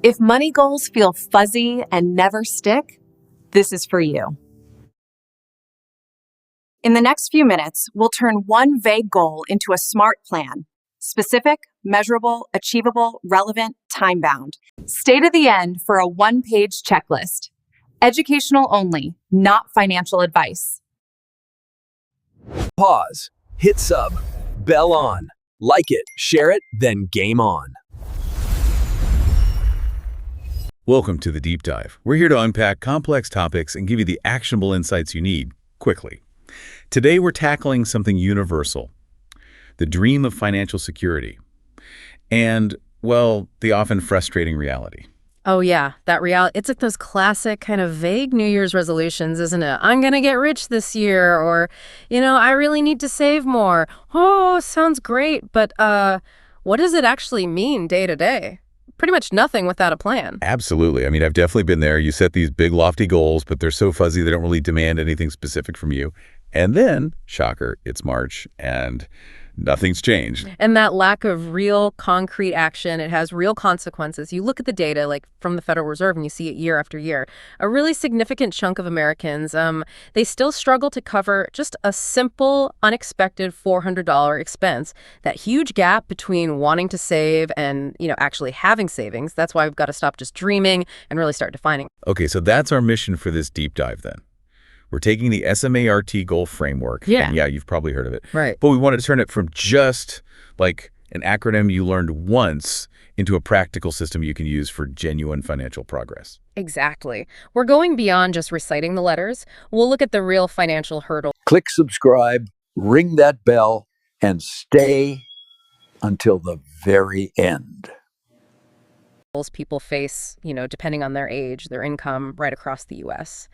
If money goals feel fuzzy and never stick, this is for you. In the next few minutes, we'll turn one vague goal into a SMART plan. Specific, measurable, achievable, relevant, time-bound. Stay to the end for a one-page checklist. Educational only, not financial advice. Pause, hit sub, bell on, like it, share it, then game on. Welcome to the Deep Dive. We're here to unpack complex topics and give you the actionable insights you need, quickly. Today we're tackling something universal, the dream of financial security, and, well, the often frustrating reality. Oh yeah, that reality. It's like those classic kind of vague New Year's resolutions, isn't it? I'm gonna get rich this year, or, I really need to save more. Oh, sounds great, but what does it actually mean day to day? Pretty much nothing without a plan. Absolutely. I mean, I've definitely been there. You set these big, lofty goals, but they're so fuzzy they don't really demand anything specific from you. And then, shocker, it's March, and nothing's changed. And that lack of real concrete action, it has real consequences. You look at the data, like from the Federal Reserve, and you see it year after year. A really significant chunk of Americans, they still struggle to cover just a simple, unexpected $400 expense. That huge gap between wanting to save and, actually having savings. That's why we've got to stop just dreaming and really start defining. Okay, so that's our mission for this deep dive then. We're taking the SMART goal framework. Yeah. And yeah, you've probably heard of it. Right. But we wanted to turn it from just like an acronym you learned once into a practical system you can use for genuine financial progress. Exactly. We're going beyond just reciting the letters. We'll look at the real financial hurdle. Click subscribe, ring that bell, and stay until the very end. People face, depending on their age, their income, right across the U.S.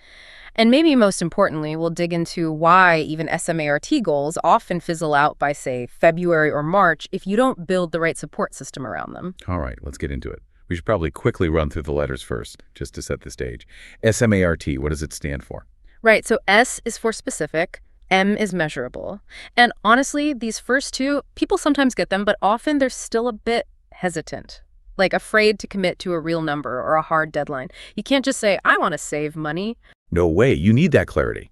And maybe most importantly, we'll dig into why even SMART goals often fizzle out by, say, February or March if you don't build the right support system around them. All right, let's get into it. We should probably quickly run through the letters first, just to set the stage. SMART, what does it stand for? Right, so S is for specific, M is measurable. And honestly, these first two, people sometimes get them, but often they're still a bit hesitant. Like afraid to commit to a real number or a hard deadline. You can't just say, I want to save money. No way. You need that clarity.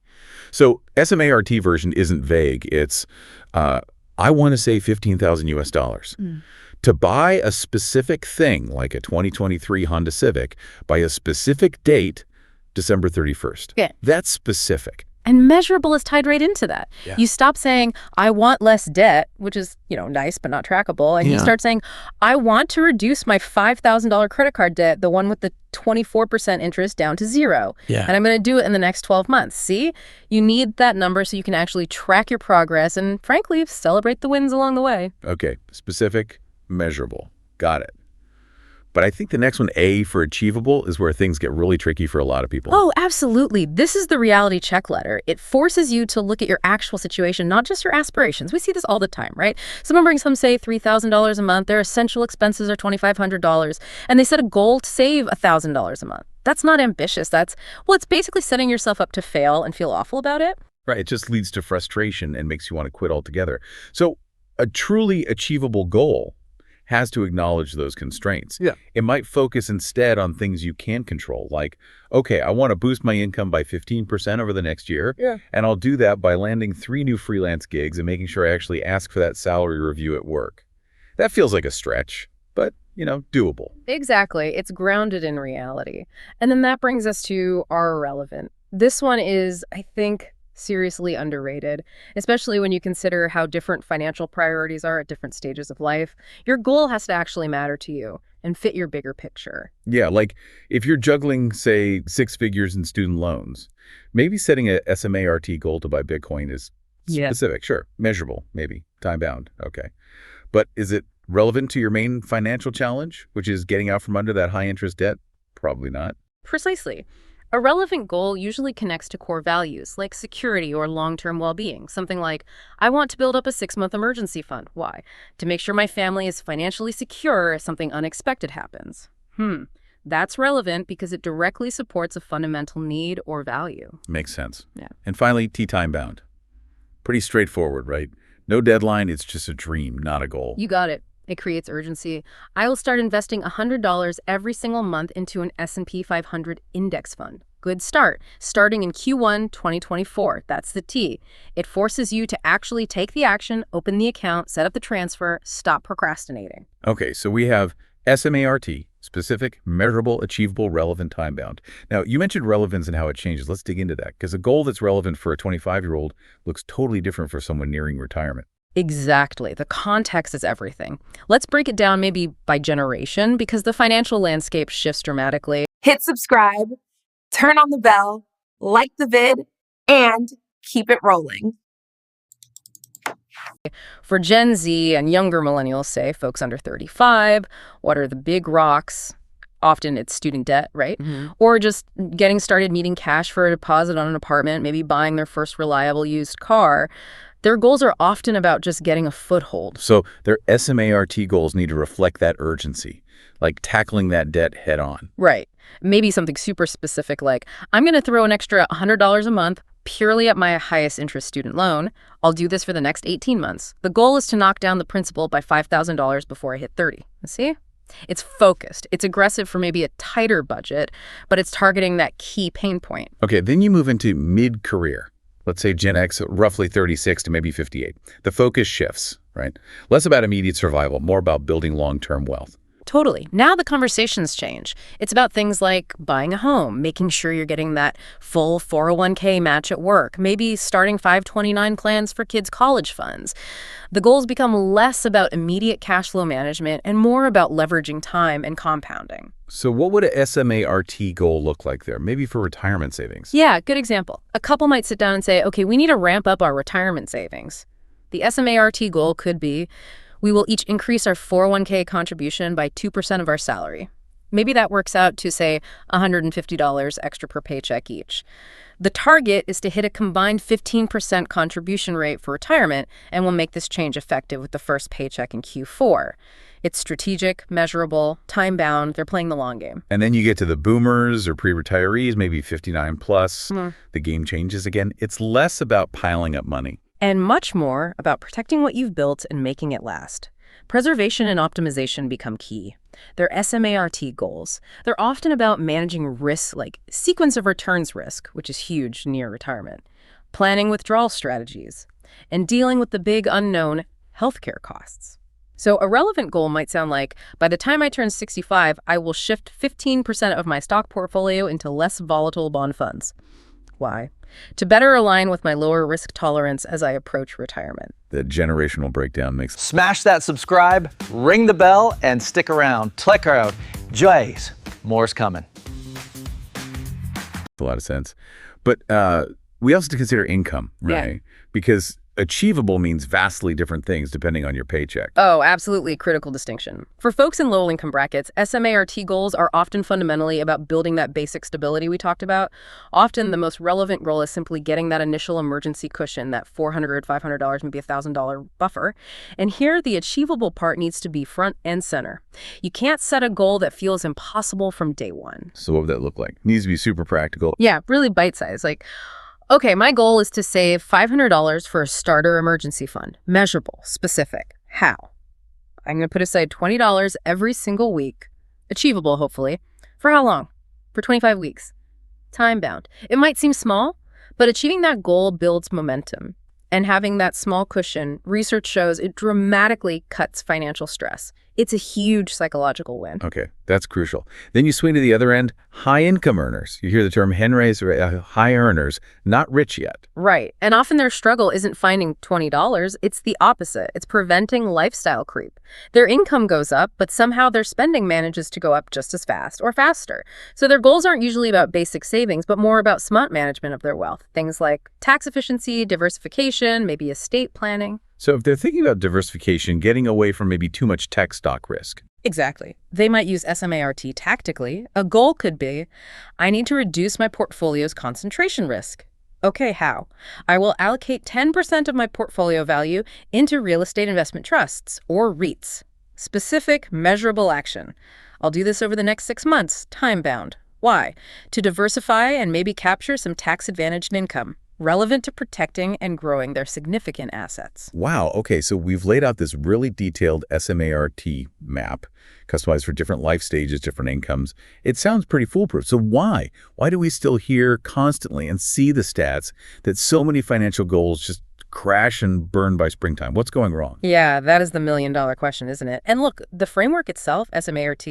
So SMART version isn't vague. It's, I want to save $15,000 US. To buy a specific thing, like a 2023 Honda Civic, by a specific date, December 31st. Yeah. That's specific. And measurable is tied right into that. Yeah. You stop saying, I want less debt, which is, nice but not trackable. And you start saying, I want to reduce my $5,000 credit card debt, the one with the 24% interest, down to zero. Yeah. And I'm going to do it in the next 12 months. See? You need that number so you can actually track your progress and, frankly, celebrate the wins along the way. Okay. Specific, measurable. Got it. But I think the next one, A for achievable, is where things get really tricky for a lot of people. Oh, absolutely. This is the reality check letter. It forces you to look at your actual situation, not just your aspirations. We see this all the time, right? Someone brings home, say, $3,000 a month. Their essential expenses are $2,500, and they set a goal to save $1,000 a month. That's not ambitious. It's basically setting yourself up to fail and feel awful about it. Right. It just leads to frustration and makes you want to quit altogether. So a truly achievable goal has to acknowledge those constraints. Yeah. It might focus instead on things you can control, like, okay, I want to boost my income by 15% over the next year, and I'll do that by landing 3 new freelance gigs and making sure I actually ask for that salary review at work. That feels like a stretch, but, doable. Exactly. It's grounded in reality. And then that brings us to our relevant. This one is, I think, seriously underrated, especially when you consider how different financial priorities are at different stages of life. Your goal has to actually matter to you and fit your bigger picture. Yeah, like if you're juggling, say, 6 figures in student loans, maybe setting a SMART goal to buy Bitcoin is specific. Sure. Measurable, maybe. Time-bound. Okay. But is it relevant to your main financial challenge, which is getting out from under that high-interest debt? Probably not. Precisely. A relevant goal usually connects to core values like security or long-term well-being. Something like, I want to build up a 6-month emergency fund. Why? To make sure my family is financially secure if something unexpected happens. That's relevant because it directly supports a fundamental need or value. Makes sense. Yeah. And finally, time-bound. Pretty straightforward, right? No deadline, it's just a dream, not a goal. You got it. It creates urgency. I will start investing $100 every single month into an S&P 500 index fund. Good start. Starting in Q1 2024. That's the T. It forces you to actually take the action, open the account, set up the transfer, stop procrastinating. Okay, so we have SMART, specific, measurable, achievable, relevant, time-bound. Now, you mentioned relevance and how it changes. Let's dig into that, because a goal that's relevant for a 25-year-old looks totally different for someone nearing retirement. Exactly. The context is everything. Let's break it down maybe by generation, because the financial landscape shifts dramatically. Hit subscribe, turn on the bell, like the vid, and keep it rolling. For Gen Z and younger millennials, say, folks under 35, what are the big rocks? Often it's student debt, right? Or just getting started needing cash for a deposit on an apartment, maybe buying their first reliable used car. Their goals are often about just getting a foothold. So their SMART goals need to reflect that urgency, like tackling that debt head on. Right. Maybe something super specific like, I'm going to throw an extra $100 a month purely at my highest interest student loan. I'll do this for the next 18 months. The goal is to knock down the principal by $5,000 before I hit 30. See? It's focused. It's aggressive for maybe a tighter budget, but it's targeting that key pain point. Okay, then you move into mid-career. Let's say Gen X, roughly 36 to maybe 58. The focus shifts, right? Less about immediate survival, more about building long-term wealth. Totally. Now the conversations change. It's about things like buying a home, making sure you're getting that full 401k match at work, maybe starting 529 plans for kids' college funds. The goals become less about immediate cash flow management and more about leveraging time and compounding. So what would a SMART goal look like there, maybe for retirement savings? Yeah, good example. A couple might sit down and say, okay, we need to ramp up our retirement savings. The SMART goal could be, we will each increase our 401k contribution by 2% of our salary. Maybe that works out to, say, $150 extra per paycheck each. The target is to hit a combined 15% contribution rate for retirement, and we'll make this change effective with the first paycheck in Q4. It's strategic, measurable, time-bound. They're playing the long game. And then you get to the boomers or pre-retirees, maybe 59 plus. The game changes again. It's less about piling up money. And much more about protecting what you've built and making it last. Preservation and optimization become key. They're SMART goals. They're often about managing risk, like sequence of returns risk, which is huge near retirement, planning withdrawal strategies, and dealing with the big unknown healthcare costs. So a relevant goal might sound like, by the time I turn 65, I will shift 15% of my stock portfolio into less volatile bond funds. Why? To better align with my lower risk tolerance as I approach retirement. The generational breakdown makes Smash that subscribe, ring the bell, and stick around. Click out. Jays, more's coming. a lot of sense. But we also have to consider income, right? Because achievable means vastly different things depending on your paycheck. Oh, absolutely. Critical distinction. For folks in low-income brackets, SMART goals are often fundamentally about building that basic stability we talked about. Often the most relevant goal is simply getting that initial emergency cushion, that $400, $500, maybe $1,000 buffer. And here, the achievable part needs to be front and center. You can't set a goal that feels impossible from day one. So what would that look like? It needs to be super practical. Yeah, really bite-sized. Like, okay, my goal is to save $500 for a starter emergency fund. Measurable, specific. How? I'm going to put aside $20 every single week. Achievable, hopefully. For how long? For 25 weeks. Time-bound. It might seem small, but achieving that goal builds momentum. And having that small cushion, research shows it dramatically cuts financial stress. It's a huge psychological win. Okay, that's crucial. Then you swing to the other end, high-income earners. You hear the term Henry's high earners, not rich yet. Right. And often their struggle isn't finding $20. It's the opposite. It's preventing lifestyle creep. Their income goes up, but somehow their spending manages to go up just as fast or faster. So their goals aren't usually about basic savings, but more about smart management of their wealth. Things like tax efficiency, diversification, maybe estate planning. So if they're thinking about diversification, getting away from maybe too much tech stock risk. Exactly. They might use SMART tactically. A goal could be, I need to reduce my portfolio's concentration risk. Okay, how? I will allocate 10% of my portfolio value into real estate investment trusts, or REITs. Specific, measurable action. I'll do this over the next 6 months, time-bound. Why? To diversify and maybe capture some tax-advantaged income. relevant to protecting and growing their significant assets. Wow. Okay, so we've laid out this really detailed SMART map, customized for different life stages, different incomes. It sounds pretty foolproof. So why? Why do we still hear constantly and see the stats that so many financial goals just crash and burn by springtime? What's going wrong? Yeah, that is the million-dollar question, isn't it? And look, the framework itself, SMART,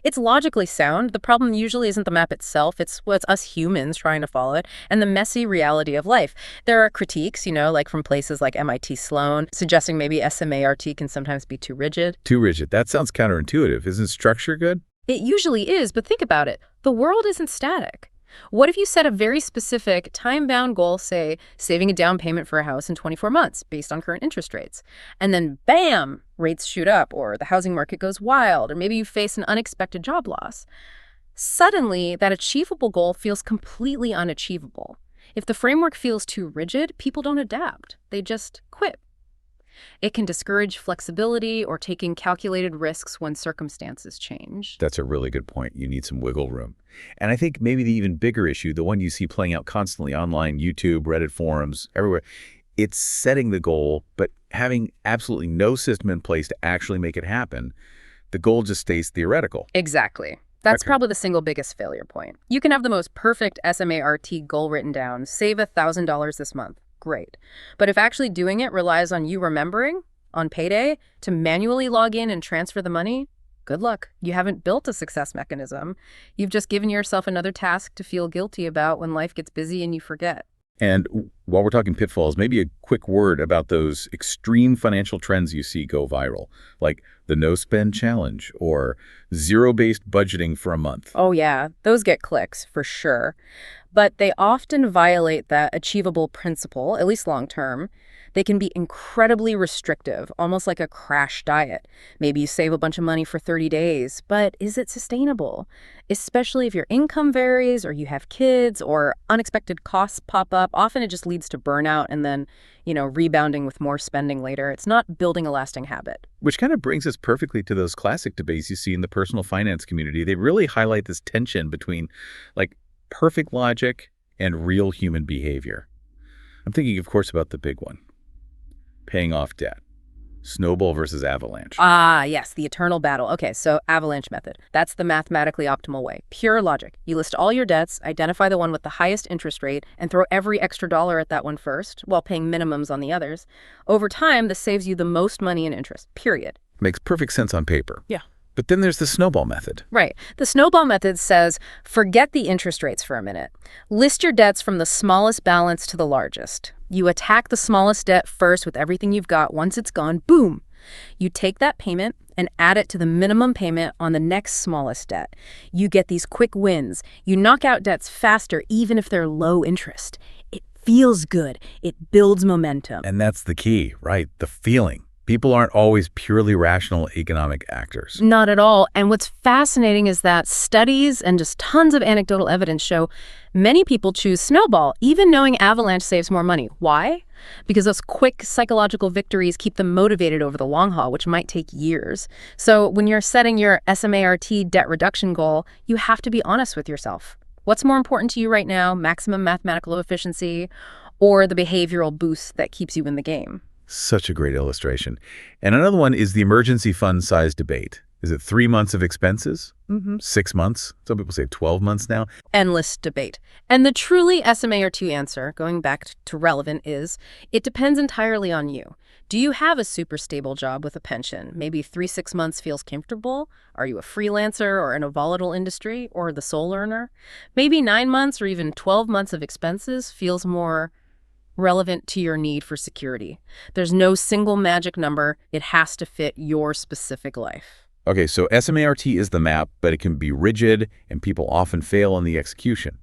it's logically sound. The problem usually isn't the map itself. It's us humans trying to follow it and the messy reality of life. There are critiques, like from places like MIT Sloan, suggesting maybe SMART can sometimes be too rigid. Too rigid. That sounds counterintuitive. Isn't structure good? It usually is, but think about it. The world isn't static. What if you set a very specific time-bound goal, say, saving a down payment for a house in 24 months based on current interest rates, and then bam, rates shoot up, or the housing market goes wild, or maybe you face an unexpected job loss? Suddenly, that achievable goal feels completely unachievable. If the framework feels too rigid, people don't adapt. They just quit. It can discourage flexibility or taking calculated risks when circumstances change. That's a really good point. You need some wiggle room. And I think maybe the even bigger issue, the one you see playing out constantly online, YouTube, Reddit forums, everywhere, it's setting the goal, but having absolutely no system in place to actually make it happen. The goal just stays theoretical. Exactly. That's Okay. probably the single biggest failure point. You can have the most perfect SMART goal written down, save $1,000 this month. Great. But if actually doing it relies on you remembering, on payday, to manually log in and transfer the money, good luck. You haven't built a success mechanism. You've just given yourself another task to feel guilty about when life gets busy and you forget. And while we're talking pitfalls, maybe a quick word about those extreme financial trends you see go viral, like the no-spend challenge or zero-based budgeting for a month. Oh yeah, those get clicks, for sure. But they often violate that achievable principle, at least long term. They can be incredibly restrictive, almost like a crash diet. Maybe you save a bunch of money for 30 days, but is it sustainable? Especially if your income varies or you have kids or unexpected costs pop up. Often it just leads to burnout and then, rebounding with more spending later. It's not building a lasting habit. Which kind of brings us perfectly to those classic debates you see in the personal finance community. They really highlight this tension between, perfect logic and real human behavior. I'm thinking, of course, about the big one. Paying off debt. Snowball versus Avalanche. Ah, yes, the eternal battle. Okay, so Avalanche method. That's the mathematically optimal way. Pure logic. You list all your debts, identify the one with the highest interest rate, and throw every extra dollar at that one first, while paying minimums on the others. Over time, this saves you the most money in interest, period. Makes perfect sense on paper. Yeah. But then there's the snowball method. Right. The snowball method says, forget the interest rates for a minute. List your debts from the smallest balance to the largest. You attack the smallest debt first with everything you've got. Once it's gone, boom. You take that payment and add it to the minimum payment on the next smallest debt. You get these quick wins. You knock out debts faster, even if they're low interest. It feels good. It builds momentum. And that's the key, right? The feeling. People aren't always purely rational economic actors. Not at all. And what's fascinating is that studies and just tons of anecdotal evidence show many people choose Snowball, even knowing Avalanche saves more money. Why? Because those quick psychological victories keep them motivated over the long haul, which might take years. So when you're setting your SMART debt reduction goal, you have to be honest with yourself. What's more important to you right now, maximum mathematical efficiency, or the behavioral boost that keeps you in the game? Such a great illustration. And another one is the emergency fund size debate. Is it 3 months of expenses? 6 months? Some people say 12 months now. Endless debate. And the truly SMART answer, going back to relevant, is it depends entirely on you. Do you have a super stable job with a pension? Maybe 3-6 months feels comfortable? Are you a freelancer or in a volatile industry or the sole earner? Maybe 9 months or even 12 months of expenses feels more relevant to your need for security. There's no single magic number. It has to fit your specific life. Okay, so SMART is the map, but it can be rigid, and people often fail in the execution.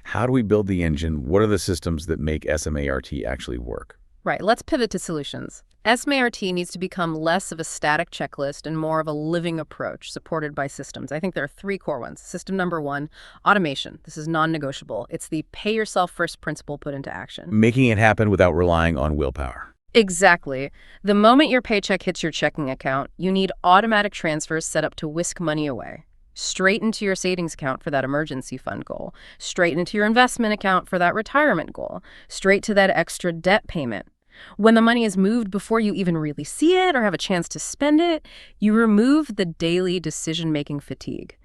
How do we build the engine? What are the systems that make SMART actually work? Right, let's pivot to solutions. SMART needs to become less of a static checklist and more of a living approach supported by systems. I think there are 3 core ones. System number 1, automation. This is non-negotiable. It's the pay yourself first principle put into action. Making it happen without relying on willpower. Exactly. The moment your paycheck hits your checking account, you need automatic transfers set up to whisk money away. straight into your savings account for that emergency fund goal, straight into your investment account for that retirement goal, straight to that extra debt payment. When the money is moved before you even really see it or have a chance to spend it, you remove the daily decision-making fatigue.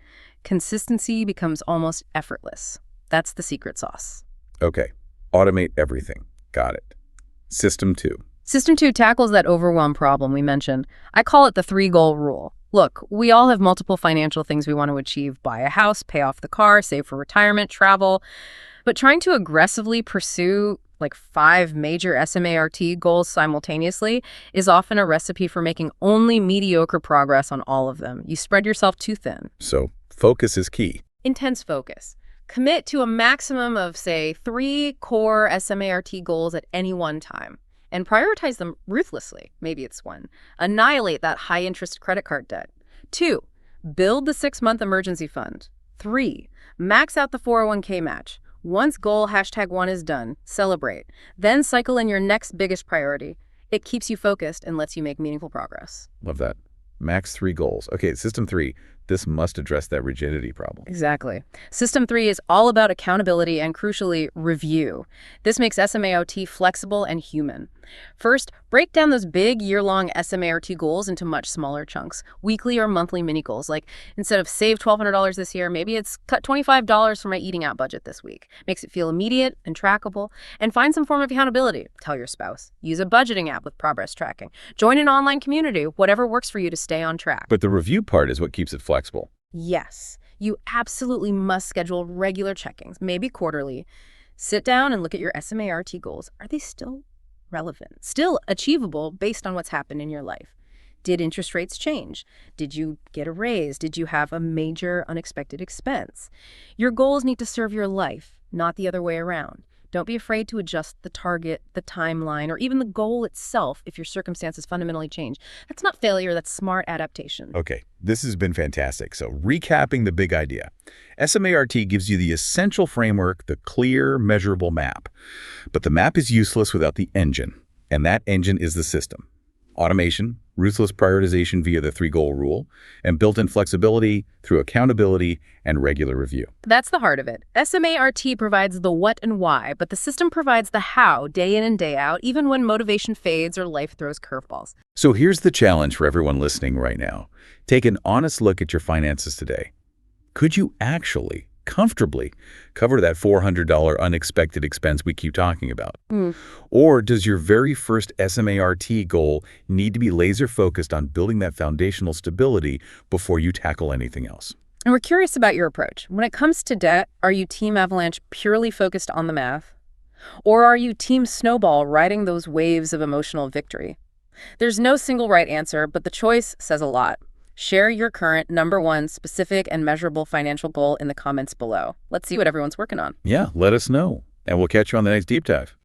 Consistency becomes almost effortless. That's the secret sauce. Okay, automate everything. Got it. System 2. System 2 tackles that overwhelm problem we mentioned. I call it the 3-goal rule. Look, we all have multiple financial things we want to achieve: buy a house, pay off the car, save for retirement, travel. But trying to aggressively pursue like 5 major SMART goals simultaneously is often a recipe for making only mediocre progress on all of them. You spread yourself too thin. So focus is key. Intense focus. Commit to a maximum of, say, 3 core SMART goals at any one time. And prioritize them ruthlessly. Maybe it's 1. Annihilate that high-interest credit card debt. 2. Build the 6-month emergency fund. 3. Max out the 401k match. Once goal #1 is done, celebrate. Then cycle in your next biggest priority. It keeps you focused and lets you make meaningful progress. Love that. Max 3 goals. Okay, system 3. This must address that rigidity problem. Exactly. System 3 is all about accountability and, crucially, review. This makes SMART flexible and human. First, break down those big year-long SMART goals into much smaller chunks, weekly or monthly mini goals. Like, instead of save $1,200 this year, maybe it's cut $25 from my eating out budget this week. Makes it feel immediate and trackable. And find some form of accountability. Tell your spouse. Use a budgeting app with progress tracking. Join an online community, whatever works for you to stay on track. But the review part is what keeps it flexible. Yes, you absolutely must schedule regular check-ins, maybe quarterly. Sit down and look at your SMART goals. Are they still relevant? Still achievable based on what's happened in your life? Did interest rates change? Did you get a raise? Did you have a major unexpected expense? Your goals need to serve your life, not the other way around. Don't be afraid to adjust the target, the timeline, or even the goal itself if your circumstances fundamentally change. That's not failure, that's smart adaptation. Okay, this has been fantastic. So recapping the big idea. SMART gives you the essential framework, the clear, measurable map. But the map is useless without the engine, and that engine is the system. Automation, ruthless prioritization via the 3-goal rule, and built-in flexibility through accountability and regular review. That's the heart of it. SMART provides the what and why, but the system provides the how day in and day out, even when motivation fades or life throws curveballs. So here's the challenge for everyone listening right now. Take an honest look at your finances today. Could you actually comfortably cover that $400 unexpected expense we keep talking about? Or does your very first SMART goal need to be laser focused on building that foundational stability before you tackle anything else? And we're curious about your approach. When it comes to debt, are you Team Avalanche purely focused on the math? Or are you Team Snowball riding those waves of emotional victory? There's no single right answer, but the choice says a lot. Share your current #1 specific and measurable financial goal in the comments below. Let's see what everyone's working on. Yeah, let us know. And we'll catch you on the next deep dive.